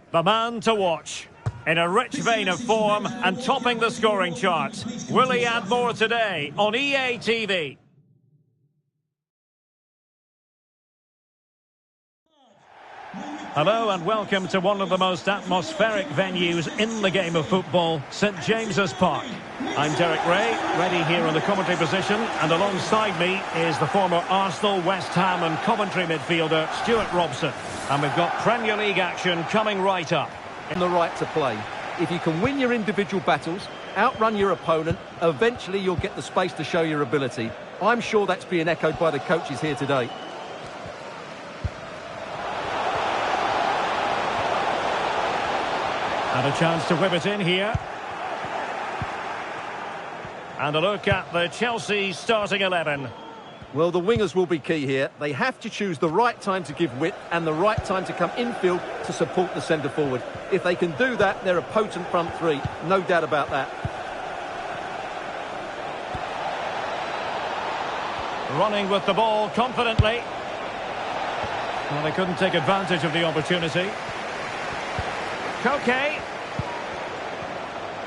The man to watch. In a rich vein of form and topping the scoring charts. Will he add more today on EA TV? Hello and welcome to one of the most atmospheric venues in the game of football, St James's Park. I'm Derek Ray, ready here in the commentary position, and alongside me is the former Arsenal, West Ham and Coventry midfielder Stuart Robson. And we've got Premier League action coming right up. In the right to play. If you can win your individual battles, outrun your opponent, eventually you'll get the space to show your ability. I'm sure that's being echoed by the coaches here today. And a chance to whip it in here. And a look at the Chelsea starting 11. Well, the wingers will be key here. They have to choose the right time to give width and the right time to come infield to support the centre-forward. If they can do that, they're a potent front three. No doubt about that. Running with the ball confidently. Well, they couldn't take advantage of the opportunity. Koke.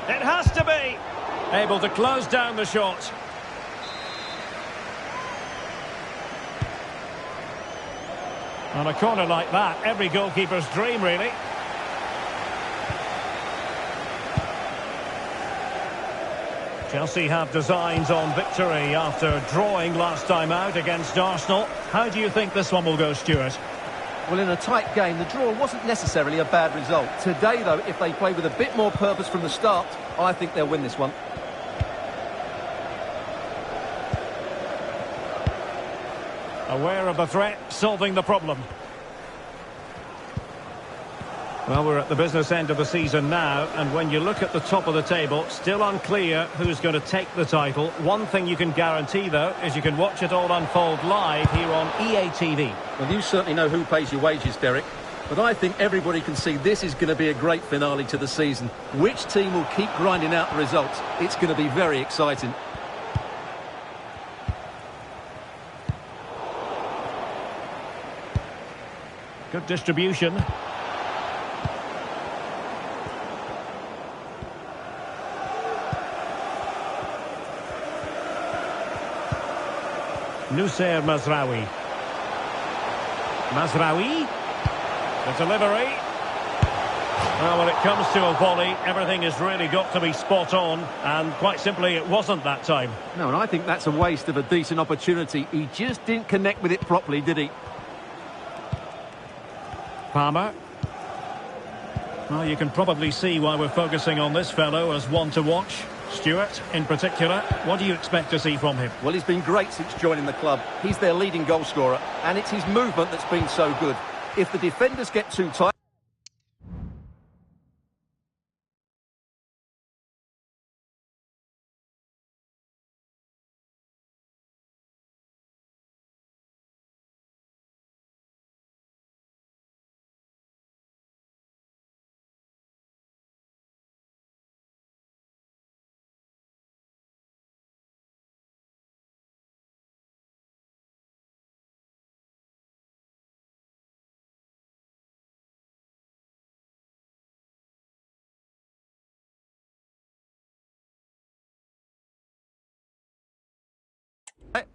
It has to be. Able to close down the shot. On a corner like that, every goalkeeper's dream, really. Chelsea have designs on victory after drawing last time out against Arsenal. How do you think this one will go, Stuart? Well, in a tight game, the draw wasn't necessarily a bad result. Today, though, if they play with a bit more purpose from the start, I think they'll win this one. Aware of the threat, solving the problem. Well, we're at the business end of the season now, and when you look at the top of the table, still unclear who's going to take the title. One thing you can guarantee, though, is you can watch it all unfold live here on EA TV. Well, you certainly know who pays your wages, Derek. But I think everybody can see this is going to be a great finale to the season. Which team will keep grinding out the results? It's going to be very exciting. Good distribution. Nussair Mazraoui. Mazraoui. The delivery. Well, when it comes to a volley, everything has really got to be spot on. And quite simply, it wasn't that time. No, and I think that's a waste of a decent opportunity. He just didn't connect with it properly, did he? Palmer. Well, you can probably see why we're focusing on this fellow as one to watch. Stuart, in particular, what do you expect to see from him? Well, he's been great since joining the club. He's their leading goal scorer, and it's his movement that's been so good. If the defenders get too tight...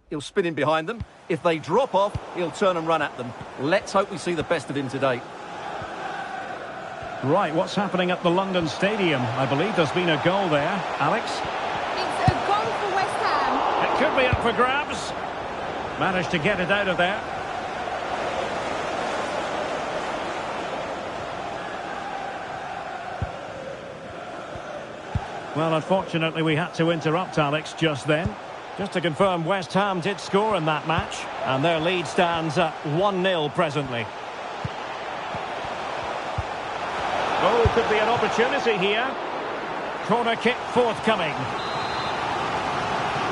He'll spin in behind them. If they drop off, he'll turn and run at them. Let's hope we see the best of him today. Right, what's happening at the London Stadium? I believe there's been a goal there. Alex? It's a goal for West Ham. It could be up for grabs. Managed to get it out of there. Well, unfortunately, we had to interrupt Alex just then. Just to confirm, West Ham did score in that match, and their lead stands at 1-0 presently. Oh, could be an opportunity here. Corner kick forthcoming.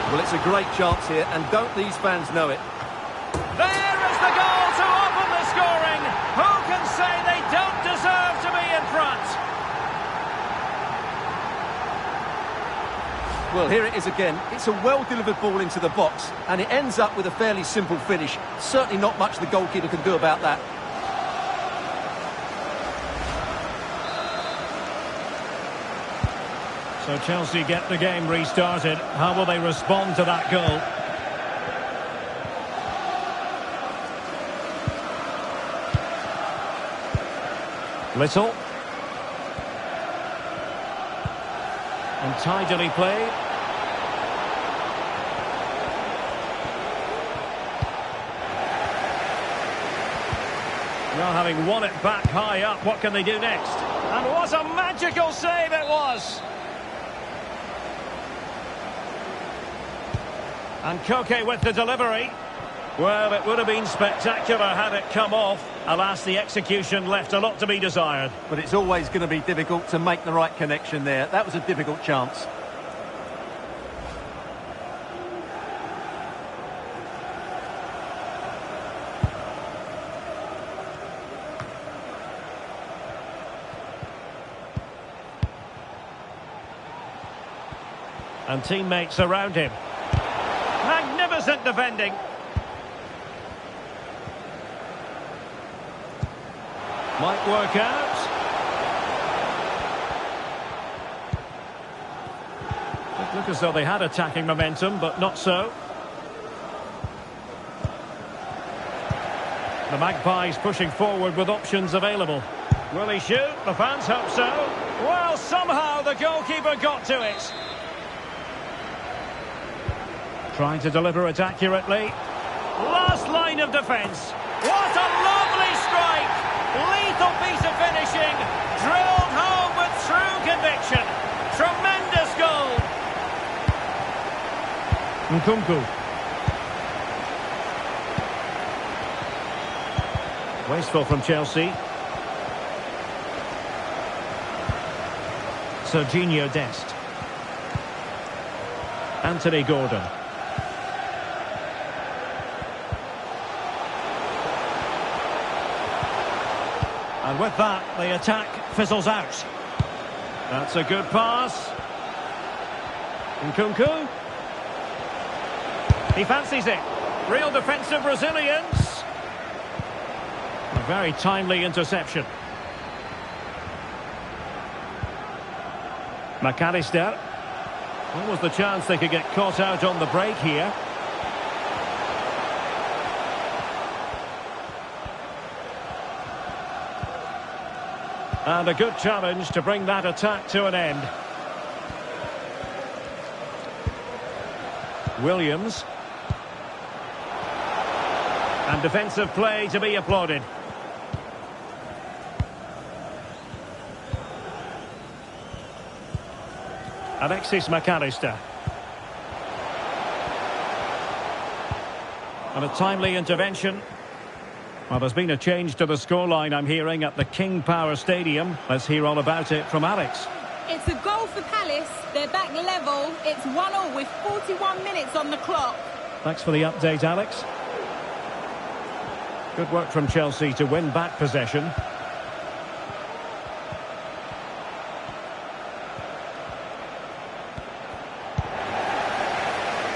Well, it's a great chance here, and don't these fans know it? There is the goal to open the scoring. Who can say they don't deserve to be in front? Well, here it is again. It's a well-delivered ball into the box, and it ends up with a fairly simple finish. Certainly not much the goalkeeper can do about that. So Chelsea get the game restarted. How will they respond to that goal? Little. And tidily played. Now having won it back high up, what can they do next? And what a magical save it was! And Koke with the delivery. Well, it would have been spectacular had it come off. Alas, the execution left a lot to be desired. But it's always going to be difficult to make the right connection there. That was a difficult chance. And teammates around him. Magnificent defending. Might work out. It looked as though they had attacking momentum, but not so. The Magpies pushing forward with options available. Will he shoot? The fans hope so. Well, somehow the goalkeeper got to it. Trying to deliver it accurately. Last line of defence. What a lovely strike! Lethal piece of finishing. Drilled home with true conviction. Tremendous goal. Nkunku. Wasteful from Chelsea. Serginho Dest. Anthony Gordon. And with that, the attack fizzles out. That's a good pass. Nkunku. He fancies it. Real defensive resilience. A very timely interception. McAllister. What was the chance they could get caught out on the break here? And a good challenge to bring that attack to an end. Williams. And defensive play to be applauded. Alexis McAllister. And a timely intervention. Well, there's been a change to the scoreline, I'm hearing, at the King Power Stadium. Let's hear all about it from Alex. It's a goal for Palace. They're back level. It's 1-1 with 41 minutes on the clock. Thanks for the update, Alex. Good work from Chelsea to win back possession.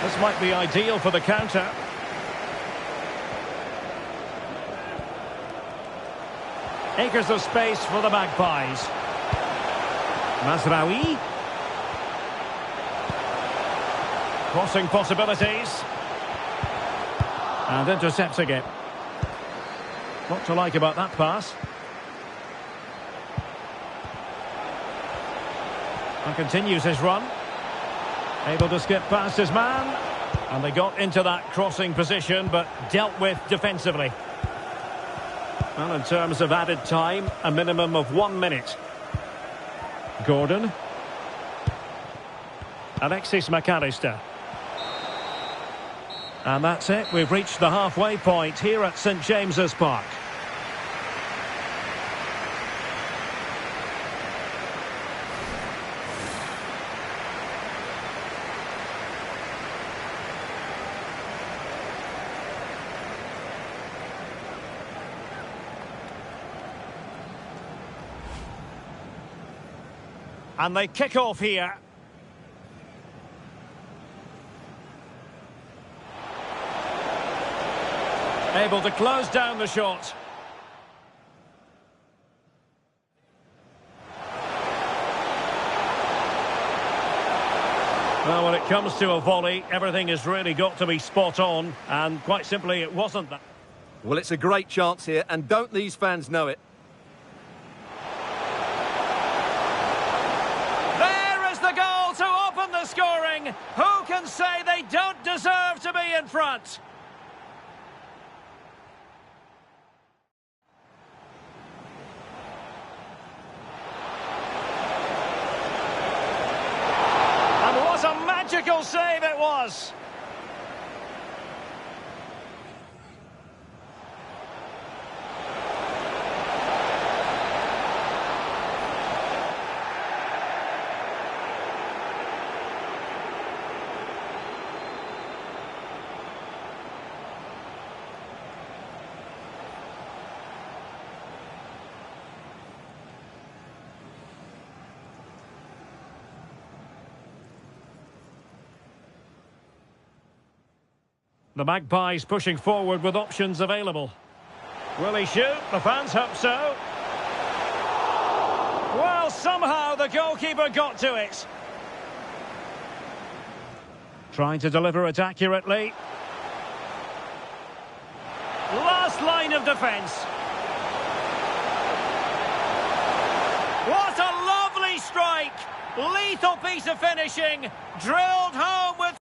This might be ideal for the counter. Acres of space for the Magpies. Mazraoui. Crossing possibilities. And intercepts again. What to like about that pass? And continues his run. Able to skip past his man. And they got into that crossing position, but dealt with defensively. Well, in terms of added time, a minimum of 1 minute. Gordon. Alexis McAllister. And that's it. We've reached the halfway point here at St James's Park. And they kick off here. Able to close down the shot. Well, when it comes to a volley, everything has really got to be spot on, and quite simply, it wasn't that. Well, it's a great chance here, and don't these fans know it? There is the goal to open the scoring. Who can say they don't deserve to be in front? And what a magical save it was! The Magpies pushing forward with options available. Will he shoot? The fans hope so. Well, somehow the goalkeeper got to it. Trying to deliver it accurately. Last line of defence. What a lovely strike! Lethal piece of finishing. Drilled home with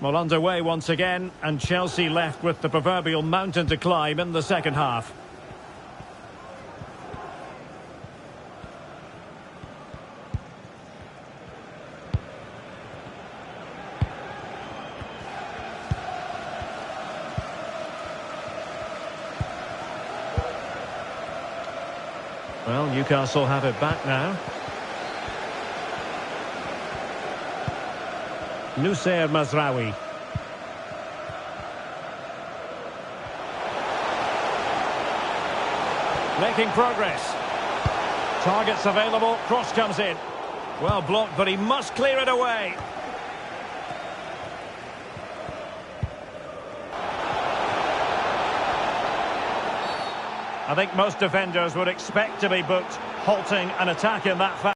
Well, underway once again, and Chelsea left with the proverbial mountain to climb in the second half. Well, Newcastle have it back now. Nusayr Mazraoui. Making progress. Targets available, cross comes in. Well blocked, but he must clear it away. I think most defenders would expect to be booked, halting an attack in that fashion.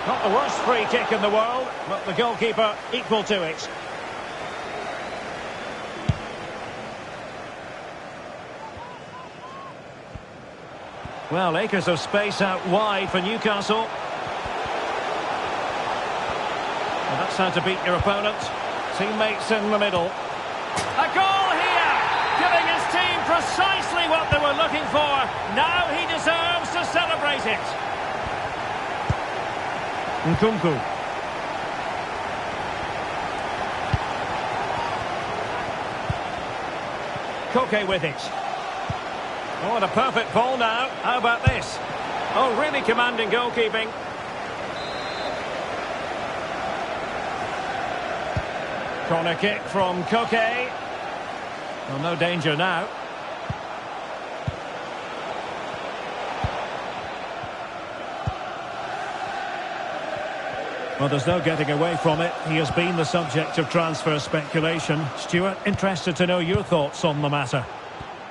Not the worst free kick in the world, but the goalkeeper equal to it. Well, acres of space out wide for Newcastle. And that's how to beat your opponent. Teammates in the middle. A goal here! Giving his team precisely what they were looking for. Now he deserves to celebrate it. Kukulkan. Koke with it. Oh, what a perfect ball now. How about this? Oh, really commanding goalkeeping. Corner kick from Koke. Well, no danger now. Well, there's no getting away from it. He has been the subject of transfer speculation. Stuart, interested to know your thoughts on the matter.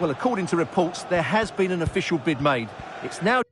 Well, according to reports, there has been an official bid made. It's now